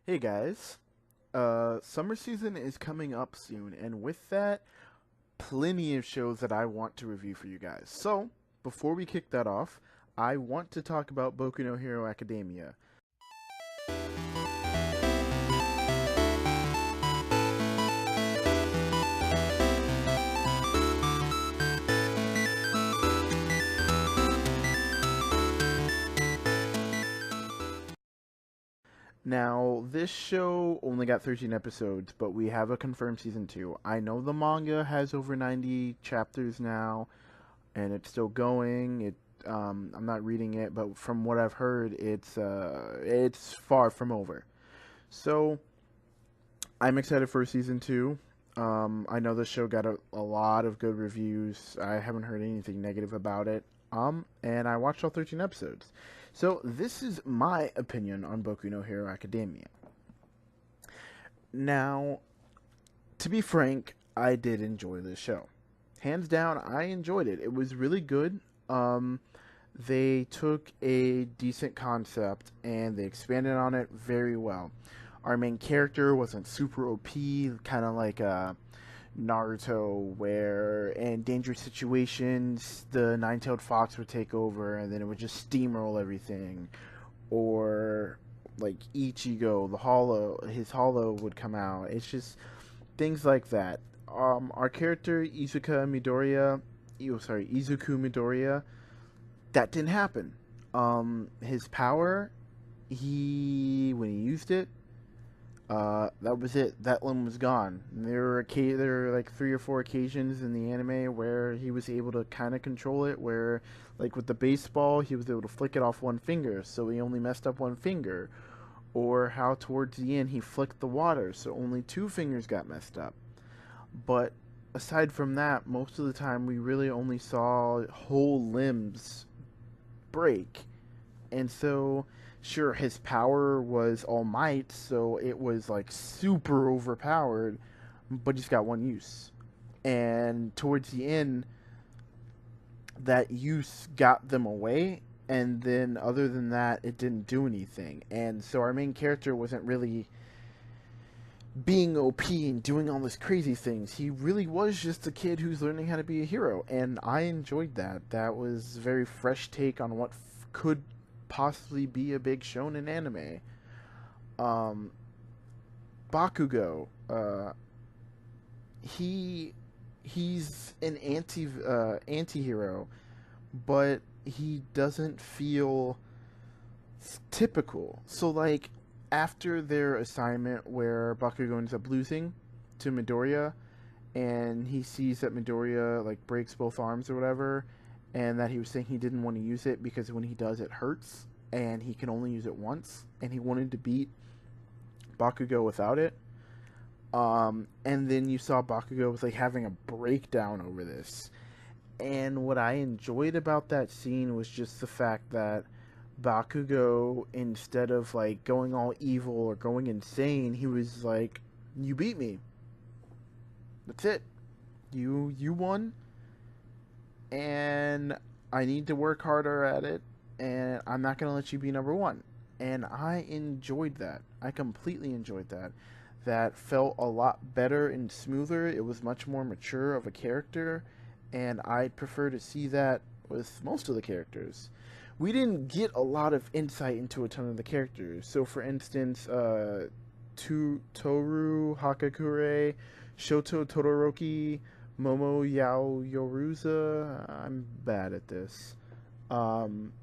Hey guys, summer season is coming up soon, and with that, plenty of shows that I want to review for you guys. So, before we kick that off, I want to talk about Boku no Hero Academia. Now, this show only got 13 episodes, but we have a confirmed season 2. I know the manga has over 90 chapters now, and it's still going. I'm not reading it, but from what I've heard, it's far from over. So, I'm excited for season 2. I know the show got a lot of good reviews. I haven't heard anything negative about it. And I watched all 13 episodes. So this is my opinion on Boku no Hero Academia. Now, to be frank, I did enjoy this show. Hands down, I enjoyed it. It was really good. They took a decent concept and they expanded on it very well. Our main character wasn't super OP, kind of like Naruto, where in dangerous situations the nine-tailed fox would take over and then it would just steamroll everything. Or like Ichigo, his hollow would come out. It's just things like that. Our character Izuku Midoriya, that didn't happen. His power, he when he used it, that was it. That one was gone. There were like 3 or 4 occasions in the anime where he was able to kind of control it. Where, like with the baseball, he was able to flick it off one finger, so he only messed up one finger. Or how towards the end he flicked the water, so only 2 fingers got messed up. But aside from that, most of the time we really only saw whole limbs break. And so, sure, his power was all might, so it was like super overpowered, but he's got one use. And towards the end, that use got them away, and then other than that, it didn't do anything. And so our main character wasn't really being OP and doing all these crazy things. He really was just a kid who's learning how to be a hero, and I enjoyed that. That was a very fresh take on what could possibly be a big shonen anime. Um, Bakugo, he he's an anti-hero, but he doesn't feel typical. So like after their assignment where Bakugo ends up losing to Midoriya, and he sees that Midoriya like breaks both arms or whatever, and that he was saying he didn't want to use it because when he does it hurts, and he can only use it once, and he wanted to beat Bakugo without it. And then you saw Bakugo was like having a breakdown over this. And what I enjoyed about that scene was just the fact that Bakugo, instead of like going all evil or going insane, he was like, "You beat me. That's it. You won, and I need to work harder at it, and I'm not gonna let you be number one." And I enjoyed that. I completely enjoyed that. That felt a lot better and smoother. It was much more mature of a character, and I prefer to see that with most of the characters. We didn't get a lot of insight into a ton of the characters. So, for instance, Toru Hakakure, Shoto Todoroki, Momo Yoruza. I'm bad at this. Um,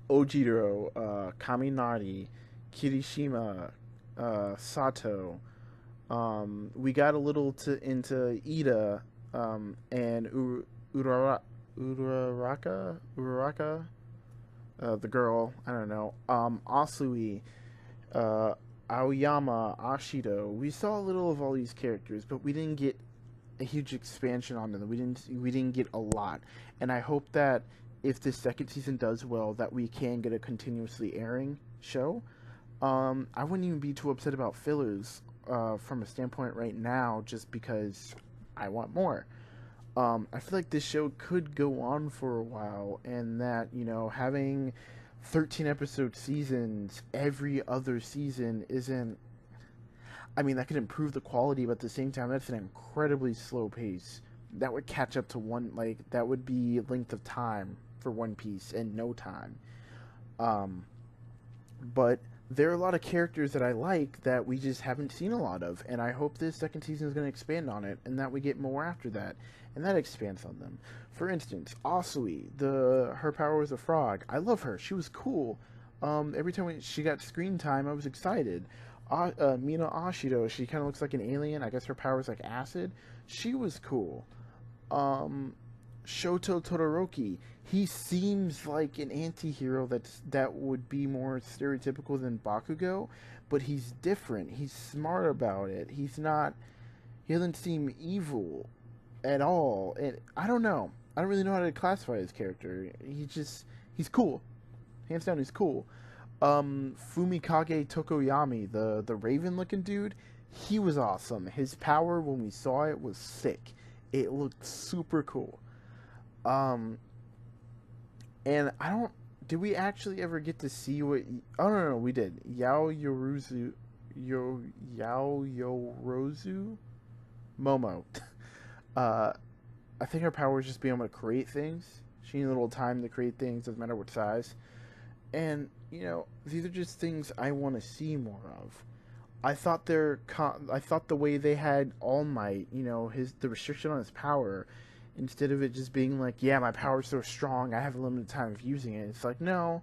Ojiro, Kaminari, Kirishima, Sato. We got a little into Ida, and Uraraka, the girl. I don't know. Asui, uh, Aoyama, Ashido. We saw a little of all these characters, but we didn't get a huge expansion on them. We didn't get a lot, and I hope that if this second season does well, that we can get a continuously airing show. I wouldn't even be too upset about fillers from a standpoint right now, just because I want more. I feel like this show could go on for a while, and that having 13 episode seasons every other season isn't. I mean, that could improve the quality, but at the same time, that's an incredibly slow pace. That would catch up to one, like, that would be length of time for One Piece in no time. Um, but there are a lot of characters that I like that we just haven't seen a lot of, and I hope this second season is going to expand on it, and that we get more after that, and that expands on them. For instance, Asui, her power was a frog. I love her. She was cool. Every time she got screen time, I was excited. Mina Ashido, she kind of looks like an alien. I guess her power is like acid. She was cool. Um, Shoto Todoroki, he seems like an anti-hero that would be more stereotypical than Bakugo, but he's different. He's smart about it. He doesn't seem evil at all. And I don't know. I don't really know how to classify his character. He's cool. Hands down, he's cool. Fumikage Tokoyami, the raven looking dude, he was awesome. His power when we saw it was sick. It looked super cool. Um, and I don't. Did we actually ever get to see what? Oh no, we did. Yao Yorozu, Momo. Uh, I think her power is just being able to create things. She needs a little time to create things. Doesn't matter what size. And these are just things I want to see more of. I thought the way they had All Might, the restriction on his power, instead of it just being like, yeah, my power's so strong, I have a limited time of using it. It's like, no,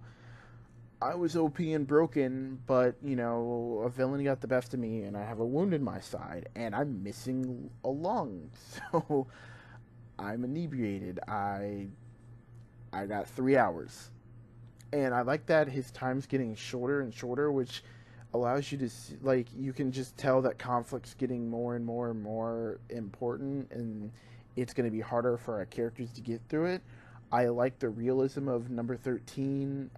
I was OP and broken, but a villain got the best of me, and I have a wound in my side, and I'm missing a lung, so I'm inebriated. I got 3 hours. And I like that his time's getting shorter and shorter, which allows you to see, like, you can just tell that conflict's getting more and more and more important, and it's going to be harder for our characters to get through it. I like the realism of number 13,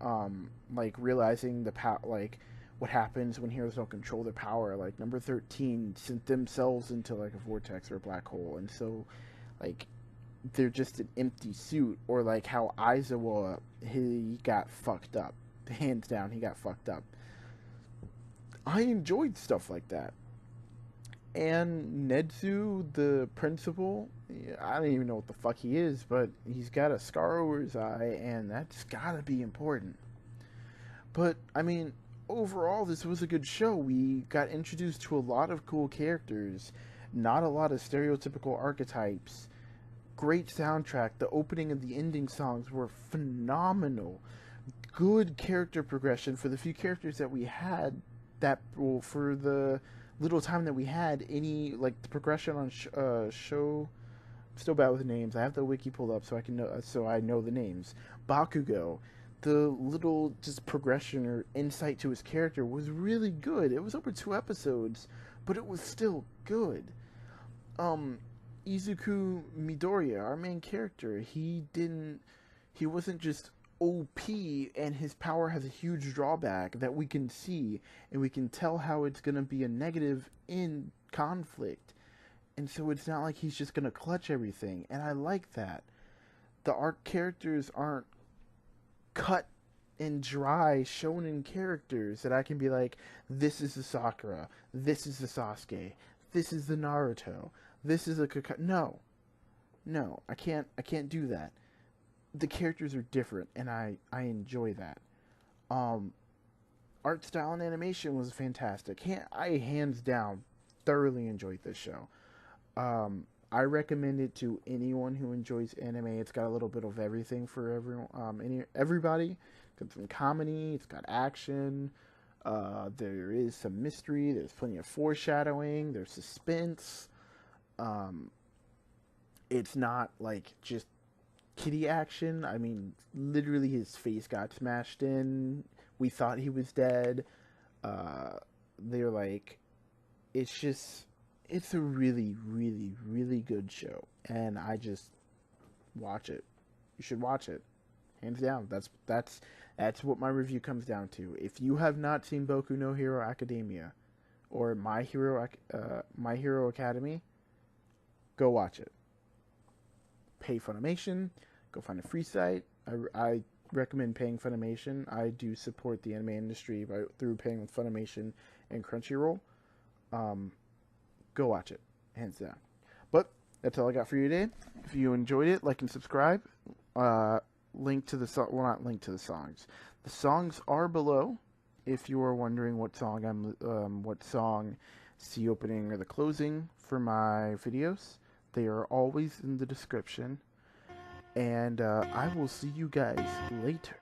like realizing like what happens when heroes don't control their power. Like number 13 sent themselves into like a vortex or a black hole, and so like they're just an empty suit. Or like how Aizawa, he got fucked up. Hands down, he got fucked up. I enjoyed stuff like that. And Nedzu, the principal, I don't even know what the fuck he is, but he's got a scar over his eye, and that's gotta be important. But, I mean, overall, this was a good show. We got introduced to a lot of cool characters, not a lot of stereotypical archetypes. Great soundtrack. The opening and the ending songs were phenomenal. Good character progression for the few characters that we had. For the little time that we had, any like the progression on show. I'm still bad with names. I have the wiki pulled up so I know the names. Bakugo, the little just progression or insight to his character was really good. It was over 2 episodes, but it was still good. Izuku Midoriya, our main character, he wasn't just OP, and his power has a huge drawback that we can see, and we can tell how it's going to be a negative in conflict. And so it's not like he's just going to clutch everything, and I like that. The arc characters aren't cut and dry shonen characters that I can be like, this is the Sakura, this is the Sasuke, this is the Naruto, this is a No, I can't do that. The characters are different, and I enjoy that. Art style and animation was fantastic. I hands down thoroughly enjoyed this show. I recommend it to anyone who enjoys anime. It's got a little bit of everything for everyone, everybody. It's got some comedy. It's got action. There is some mystery. There's plenty of foreshadowing. There's suspense. It's not like just kitty action. I mean, literally his face got smashed in. We thought he was dead. They're like, it's a really, really, really good show. And I just watch it. You should watch it. Hands down. That's what my review comes down to. If you have not seen Boku no Hero Academia or My Hero Academy, go watch it. Pay Funimation. Go find a free site. I recommend paying Funimation. I do support the anime industry through paying with Funimation and Crunchyroll. Go watch it, hands down. But that's all I got for you today. If you enjoyed it, like and subscribe. Link to the song. Well, not link to the songs. The songs are below. If you are wondering what song what song is the opening or the closing for my videos, they are always in the description. And I will see you guys later.